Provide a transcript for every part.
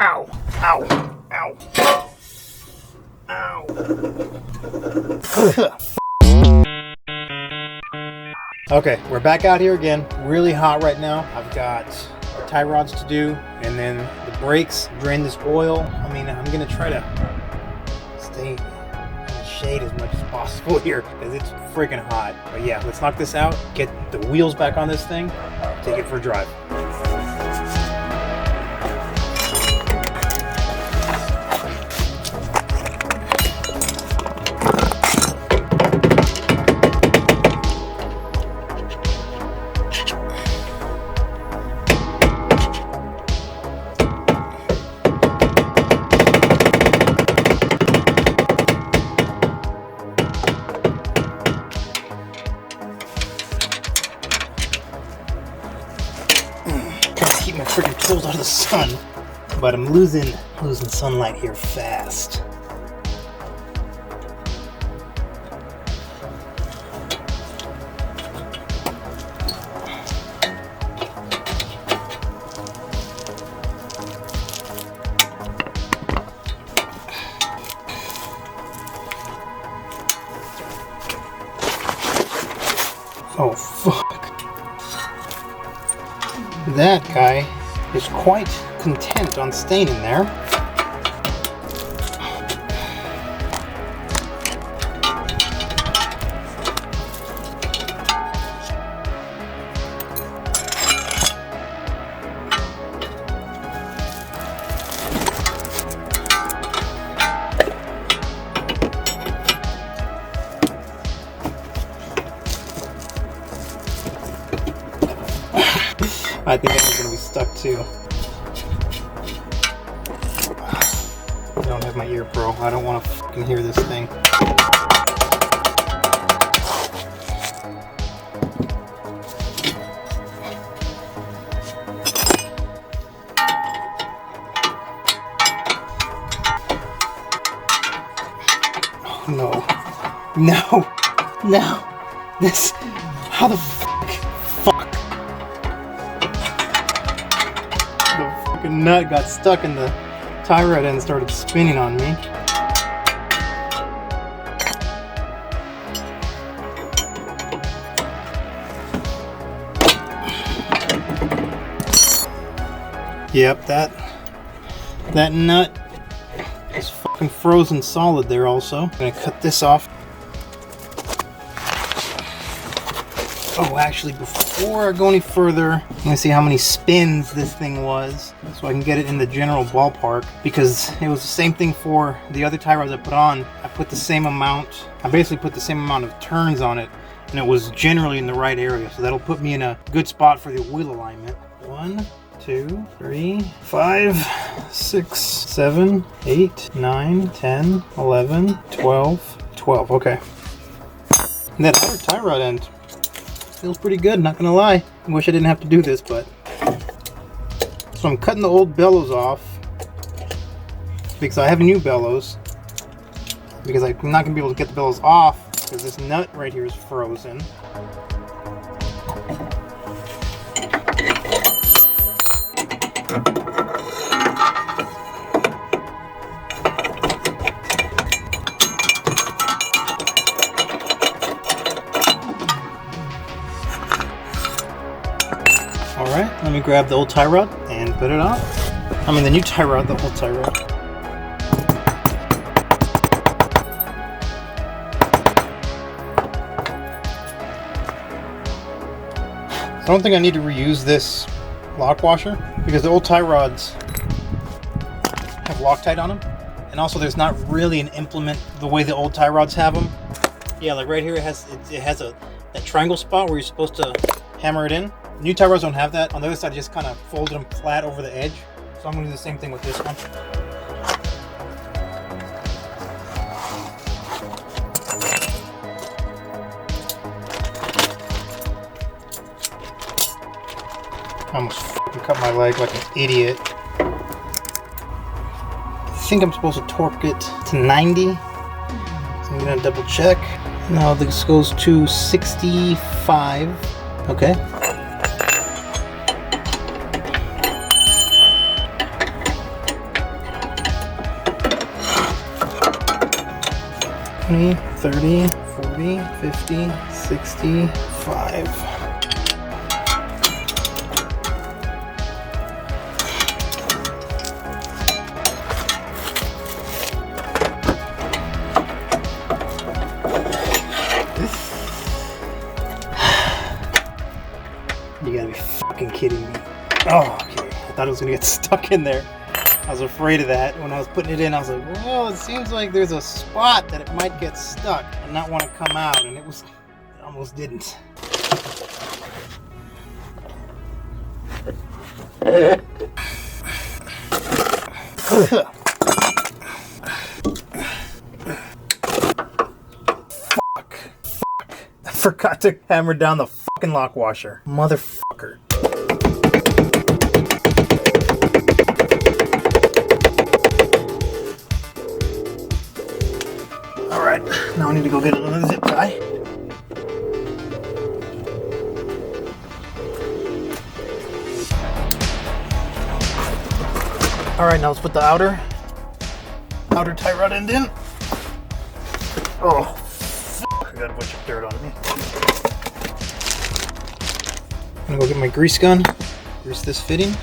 Ow, ow, ow, ow. Okay, we're back out here again. Really hot right now. I've got tie rods to do, and then the brakes, drain this oil. I mean, I'm gonna try to stay in the shade as much as possible here because it's freaking hot. But yeah, let's knock this out, get the wheels back on this thing, take it for a drive. Keep my freaking tools out of the sun, but I'm losing sunlight here fast. Oh fuck. That guy is quite content on staying in there. I think that one's gonna be stuck too. I don't have my ear pro. I don't want to fucking hear this thing. Oh no. No. No. This. How the fuck? The nut got stuck in the tie rod and started spinning on me. Yep, that nut is fucking frozen solid there also. I'm gonna cut this off. Oh, actually, before I go any further, I'm gonna see how many spins this thing was so I can get it in the general ballpark, because it was the same thing for the other tie rods I put on. I basically put the same amount of turns on it, and it was generally in the right area, so that'll put me in a good spot for the wheel alignment. 1, 2, 3, 5, 6, 7, 8, 9, 10, 11, 12, 12. Okay. And that outer tie rod end feels pretty good, not gonna lie. I wish I didn't have to do this, but. So I'm cutting the old bellows off because I have new bellows, because I'm not gonna be able to get the bellows off because this nut right here is frozen. Alright, let me grab the old tie rod and put it on. I mean the new tie rod, the old tie rod. I don't think I need to reuse this lock washer because the old tie rods have Loctite on them, and also there's not really an implement the way the old tie rods have them. Yeah, like right here it has that triangle spot where you're supposed to hammer it in. New tie rods don't have that. On the other side, I just kind of folded them flat over the edge. So I'm going to do the same thing with this one. I almost fucking cut my leg like an idiot. I think I'm supposed to torque it to 90. So I'm going to double check. Now this goes to 65. Okay. 20, 30, 40, 50, 65. You gotta be fucking kidding me. Oh, okay. I thought it was gonna get stuck in there. I was afraid of that. When I was putting it in, I was like, well, it seems like there's a spot that it might get stuck and not want to come out, and it almost didn't. Fuck. I forgot to hammer down the fucking lock washer. Motherfucker. Alright, now I need to go get another zip tie. Alright, now let's put the outer tie rod end in. Oh, fuck, I got a bunch of dirt on me. I'm gonna go get my grease gun, grease this fitting.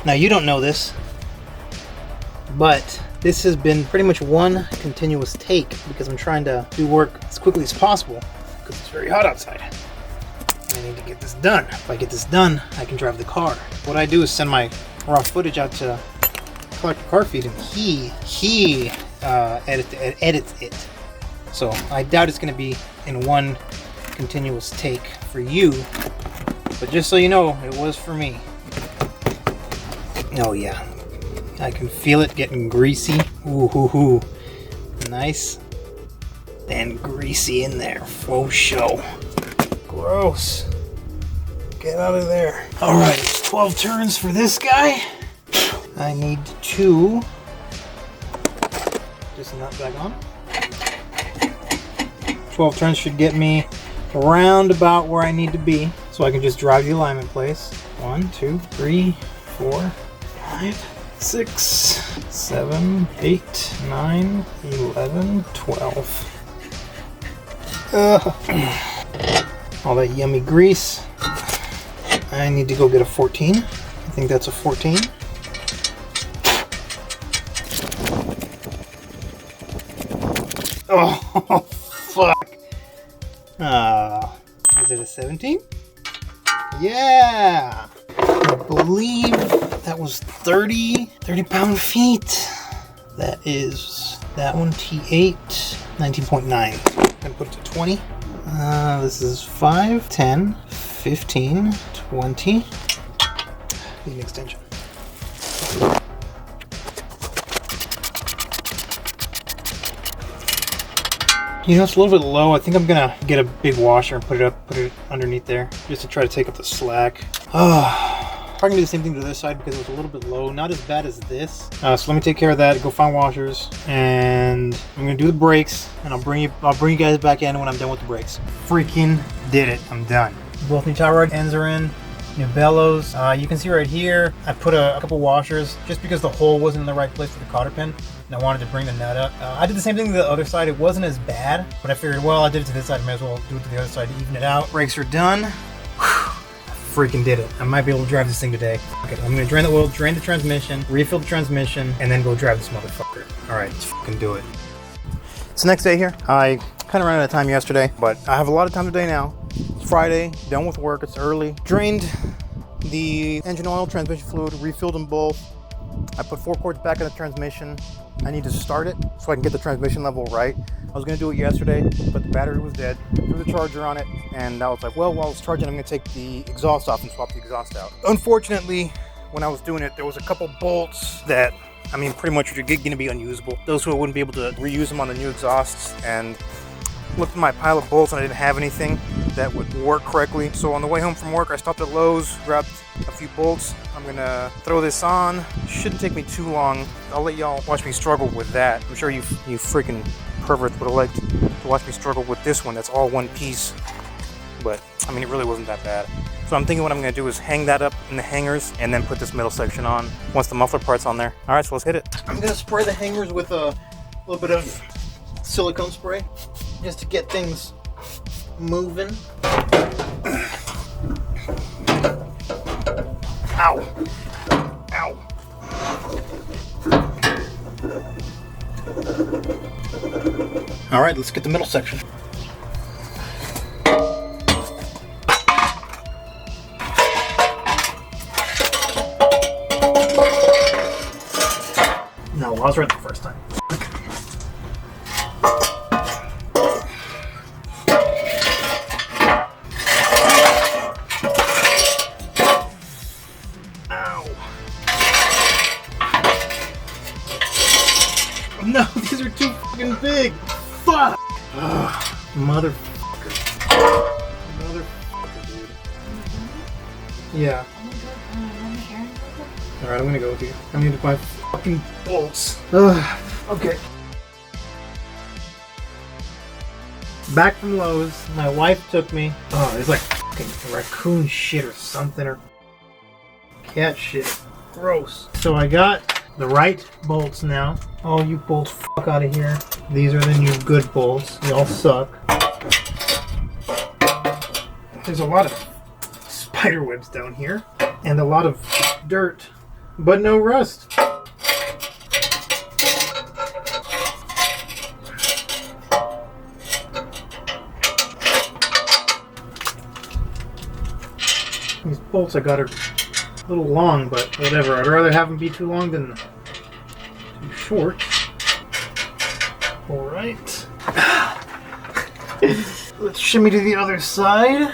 Now you don't know this, but this has been pretty much one continuous take because I'm trying to do work as quickly as possible because it's very hot outside. I need to get this done. If I get this done, I can drive the car. What I do is send my raw footage out to Collector Car Feed, and he edits it. So I doubt it's going to be in one continuous take for you, but just so you know, it was for me. Oh yeah, I can feel it getting greasy. Ooh, hoo, hoo. Nice and greasy in there. Faux show. Gross. Get out of there. All right, 12 turns for this guy. I need to just nut back on. 12 turns should get me around about where I need to be, so I can just drive the alignment place. 1, 2, 3, 4, 5, 6, 7, 8, 9, 11, 12. All that yummy grease. I need to go get a 14. I think that's a 14. Oh, fuck. Is it a 17? Yeah! I believe that was 30 pound-feet. That is that one, T8, 19.9. I'm gonna put it to 20. This is 5, 10, 15, 20. Need an extension. You know, it's a little bit low. I think I'm gonna get a big washer and put it underneath there, just to try to take up the slack. Probably gonna do the same thing to this side because it was a little bit low. Not as bad as this. So let me take care of that. Go find washers, and I'm gonna do the brakes, and I'll bring you guys back in when I'm done with the brakes. Freaking did it! I'm done. Both new tie rod ends are in. New bellows. You can see right here, I put a couple washers just because the hole wasn't in the right place for the cotter pin, and I wanted to bring the nut up. I did the same thing to the other side. It wasn't as bad, but I figured, well, I did it to this side, I might as well do it to the other side to even it out. Brakes are done. Whew. Freaking did it. I might be able to drive this thing today. Okay, I'm gonna drain the oil, drain the transmission, refill the transmission, and then go drive this motherfucker. All right, let's fucking do it. It's the next day here. I kind of ran out of time yesterday, but I have a lot of time today now. It's Friday, done with work, it's early. Drained the engine oil, transmission fluid, refilled them both. I put 4 quarts back in the transmission. I need to start it so I can get the transmission level right. I was gonna do it yesterday, but the battery was dead. Threw the charger on it, and I was like, well, while it's charging, I'm gonna take the exhaust off and swap the exhaust out. Unfortunately, when I was doing it, there was a couple bolts that, I mean, pretty much are gonna be unusable. Those who wouldn't be able to reuse them on the new exhausts, and looked at my pile of bolts and I didn't have anything that would work correctly. So on the way home from work, I stopped at Lowe's, grabbed a few bolts. I'm gonna throw this on. Shouldn't take me too long. I'll let y'all watch me struggle with that. I'm sure you freaking perverts would have liked to watch me struggle with this one. That's all one piece, but I mean, it really wasn't that bad. So I'm thinking what I'm gonna do is hang that up in the hangers and then put this middle section on once the muffler part's on there. All right, so let's hit it. I'm gonna spray the hangers with a little bit of silicone spray just to get things moving. Ow. Ow. All right, let's get the middle section. No, I was right the first time. No, these are too fucking big. Fuck. Ugh, motherfucker. Motherfucker, dude. Yeah. Alright, I'm gonna go with you. I need to buy fucking bolts. Ugh. Okay. Back from Lowe's. My wife took me. Oh, there's like fucking raccoon shit or something, or cat shit. Gross. So I got the right bolts now. Oh, you bolts, fuck out of here. These are the new good bolts. They all suck. There's a lot of spider webs down here. And a lot of dirt. But no rust. These bolts I got are a little long, but whatever. I'd rather have them be too long than too short. Alright. Let's shimmy to the other side.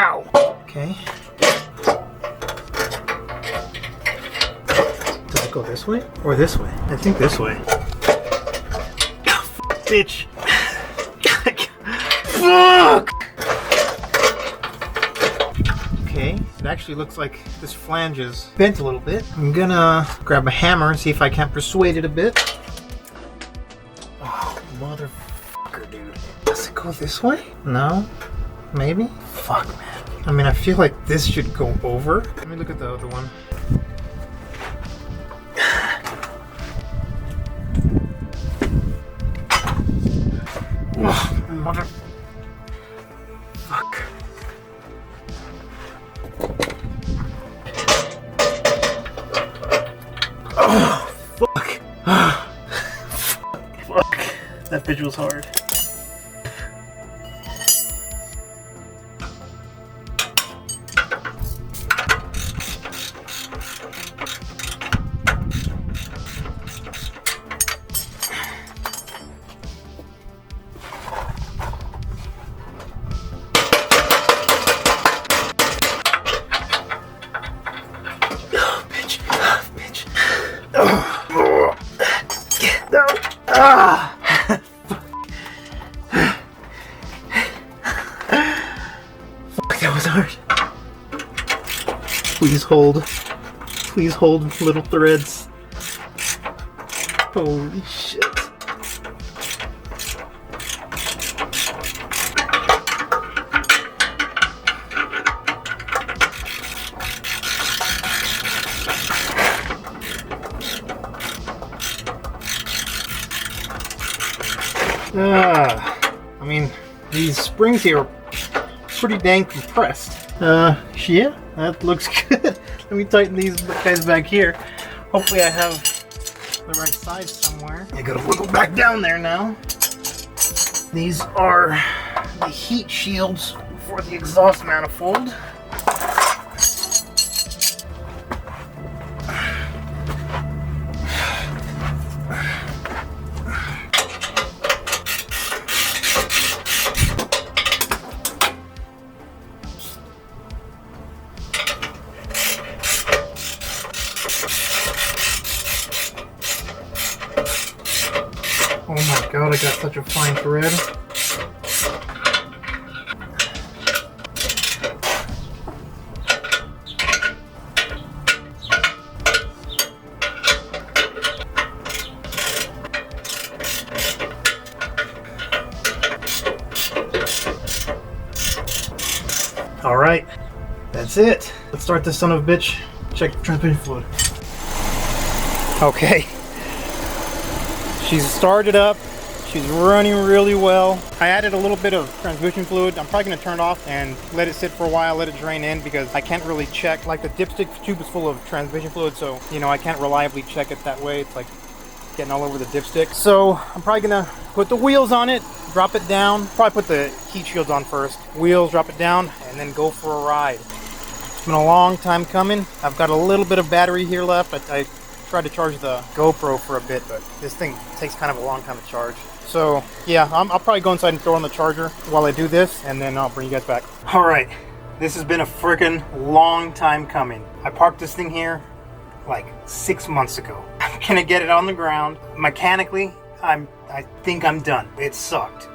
Ow! Okay. Does it go this way? Or this way? I think this way. Oh, fuck, bitch! Fuck! Okay, it actually looks like this flange is bent a little bit. I'm gonna grab a hammer and see if I can't persuade it a bit. Oh, motherfucker, dude. Does it go this way? No? Maybe? Fuck, man. I mean, I feel like this should go over. Let me look at the other one. Oh, mother... Fuck. Oh, fuck. Fuck. That bitch was hard. Fuck, that was hard. Please hold little threads. Holy shit. I mean, these springs here are pretty dang compressed. Yeah, that looks good. Let me tighten these guys back here. Hopefully I have the right size somewhere. I gotta wiggle back down there now. These are the heat shields for the exhaust manifold. Oh my god, I got such a fine thread. Alright, that's it. Let's start this son of a bitch. Check the transmission fluid. Okay. She's started up. She's running really well. I added a little bit of transmission fluid. I'm probably gonna turn it off and let it sit for a while, let it drain in, because I can't really check. Like the dipstick tube is full of transmission fluid, so you know I can't reliably check it that way. It's like getting all over the dipstick. So I'm probably gonna put the wheels on it, drop it down. Probably put the heat shields on first. Wheels, drop it down, and then go for a ride. It's been a long time coming. I've got a little bit of battery here left. I tried to charge the GoPro for a bit, but this thing takes kind of a long time to charge. So yeah, I'll probably go inside and throw on the charger while I do this, and then I'll bring you guys back. All right, this has been a freaking long time coming. I parked this thing here like 6 months ago. I'm gonna get it on the ground. Mechanically, I think I'm done. It sucked.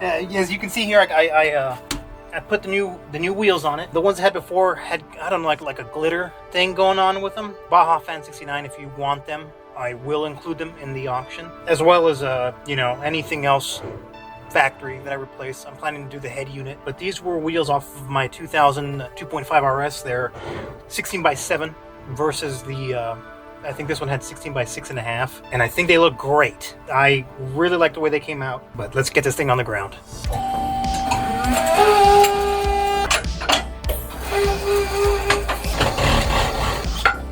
As you can see here, I put the new wheels on it. The ones I had before had, I don't know, like a glitter thing going on with them. Baja Fan 69, if you want them, I will include them in the auction, as well as you know, anything else factory that I replace. I'm planning to do the head unit, but these were wheels off of my 2000 2.5 RS. They're 16x7 versus the I think this one had 16 by 6.5, and I think they look great. I really like the way they came out, but let's get this thing on the ground.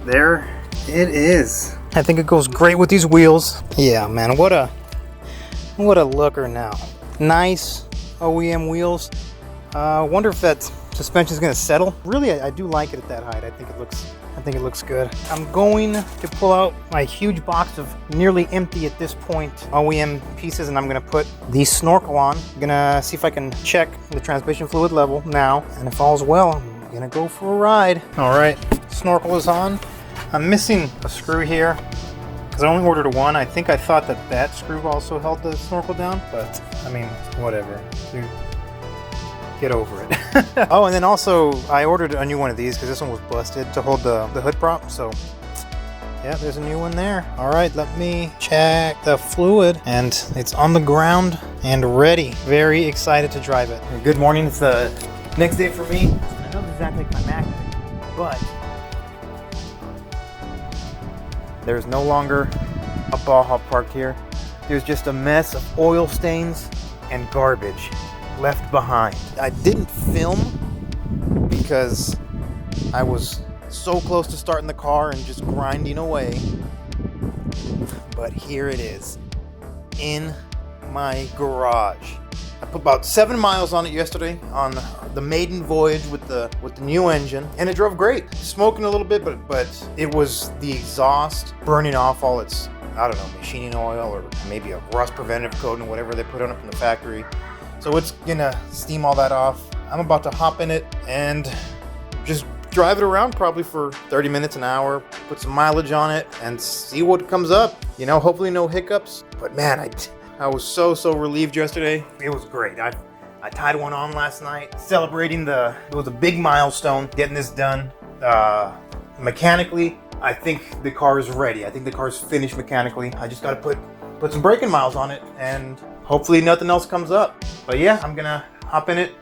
There it is. I think it goes great with these wheels. Yeah, man, what a looker now. Nice OEM wheels. Wonder if that suspension is gonna settle. Really, I do like it at that height. I think it looks good. I'm going to pull out my huge box of nearly empty at this point OEM pieces, and I'm gonna put the snorkel on. I'm gonna see if I can check the transmission fluid level now, and if all's well, I'm gonna go for a ride. All right, snorkel is on. I'm missing a screw here because I only ordered one. I think I thought that screw also held the snorkel down, but I mean, whatever. Dude, get over it. Oh, and then also I ordered a new one of these because this one was busted to hold the hood prop. So yeah, there's a new one there. All right, let me check the fluid, and it's on the ground and ready. Very excited to drive it. Good morning. It's the next day for me. I know exactly climactic, but there's no longer a Baja parked here. There's just a mess of oil stains and garbage left behind. I didn't film because I was so close to starting the car and just grinding away. But here it is in my garage. I put about 7 miles on it yesterday on the maiden voyage with the new engine, and it drove great. Smoking a little bit, but it was the exhaust burning off all its, I don't know, machining oil or maybe a rust preventative coating or whatever they put on it from the factory. So it's gonna steam all that off. I'm about to hop in it and just drive it around probably for 30 minutes, an hour, put some mileage on it and see what comes up. You know, hopefully no hiccups. But man, I was so relieved yesterday. It was great. I tied one on last night, celebrating it was a big milestone, getting this done. Mechanically, I think the car is ready. I think the car is finished mechanically. I just gotta put some braking miles on it, and hopefully nothing else comes up. But yeah, I'm gonna hop in it,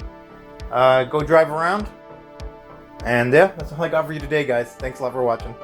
go drive around, and yeah, that's all I got for you today, guys. Thanks a lot for watching.